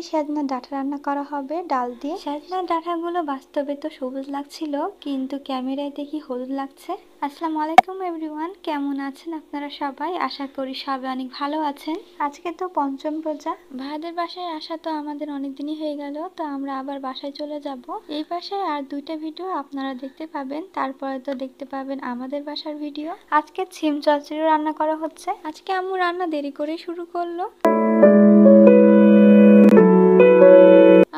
সজনা ডাঁটা রান্না করা হবে ডাল দিয়ে। সজনা ডাঁটাগুলো বাস্তবে তো সবুজ লাগছিল, কিন্তু ক্যামেরায় দেখি হলুদ লাগছে। আসসালামু আলাইকুম এভরিওয়ান, কেমন আছেন আপনারা সবাই? আশা করি সবাই অনেক ভালো আছেন। আজকে তো পঞ্চম রোজা, ভাইদের বাসায় আসা তো আমাদের অনেক দিনই হয়ে গেল, তো আমরা আবার বাসায় চলে যাব। এই বাসায় আর 2টা ভিডিও আপনারা দেখতে পাবেন, তারপরে তো দেখতে পাবেন আমাদের বাসার ভিডিও। আজকে সিম চচ্চড়ি রান্না করা হচ্ছে। আজকে আম্মু রান্না দেরি করে শুরু করলো।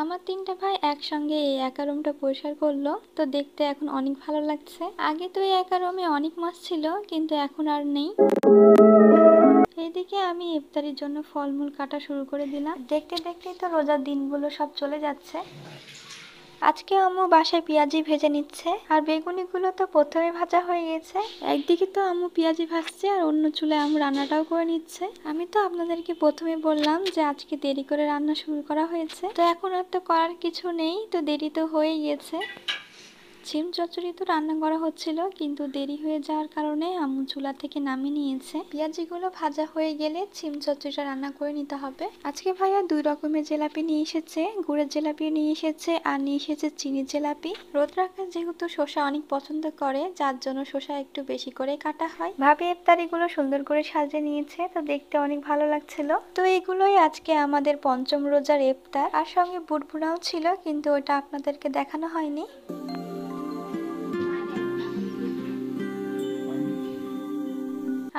আমার 3টা ভাই একসঙ্গে এই একা রুমটা পরিষ্কার করলো, তো দেখতে এখন অনেক ভালো লাগছে। আগে তো এই একা রুমে অনেক মাছ ছিল, কিন্তু এখন আর নেই। এদিকে আমি ইফতারির জন্য ফলমূল কাটা শুরু করে দিলাম। দেখতে দেখতেই তো রোজার দিনগুলো সব চলে যাচ্ছে। আজকে আম্মু বাসায় পেঁয়াজি ভেজে নিচ্ছে, আর বেগুনিগুলো তো প্রথমে ভাজা হয়ে গেছে। একদিকে তো আম্মু পেঁয়াজি ভাজছে, আর অন্য চুলায় আম্মু রান্নাটাও করে নিচ্ছে। আমি তো আপনাদেরকে প্রথমে বললাম যে আজকে দেরি করে রান্না শুরু করা হয়েছে, তো এখন আর তো করার কিছু নেই, তো দেরি তো হয়ে গিয়েছে। সিম চচ্চড়ি তো রান্না করা হচ্ছিল, কিন্তু দেরি হয়ে যাওয়ার কারণে আম্মু চুলা থেকে নামিয়ে নিয়েছে। পেঁয়াজিগুলো ভাজা হয়ে গেলে সিম চচ্চড়িটা রান্না করে নিতে হবে। আজকে ভাইয়া 2 রকমের জিলাপি নিয়ে এসেছে, গুড়ের জিলাপি নিয়ে এসেছে আর নিয়ে এসেছে চিনির জিলাপি। রোদ্র আকাশ যেহেতু শসা অনেক পছন্দ করে, যার জন্য শসা একটু বেশি করে কাটা হয়। ভাবি ইফতারিগুলো সুন্দর করে সাজিয়ে নিয়েছে, তো দেখতে অনেক ভালো লাগছিল। তো এগুলোই আজকে আমাদের পঞ্চম রোজার ইফতার। আর সঙ্গে বুট ভুনাও ছিল, কিন্তু ওটা আপনাদেরকে দেখানো হয়নি।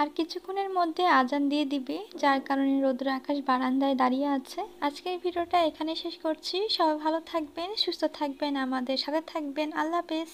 আর কিছুক্ষণের মধ্যে আজান দিয়ে দিবে, যার কারণে রৌদ্র আকাশ বারান্দায় দাঁড়িয়ে আছে। আজকের ভিডিওটা এখানে শেষ করছি। সবাই ভালো থাকবেন, সুস্থ থাকবেন, আমাদের সাথে থাকবেন। আল্লাহ হাফেজ।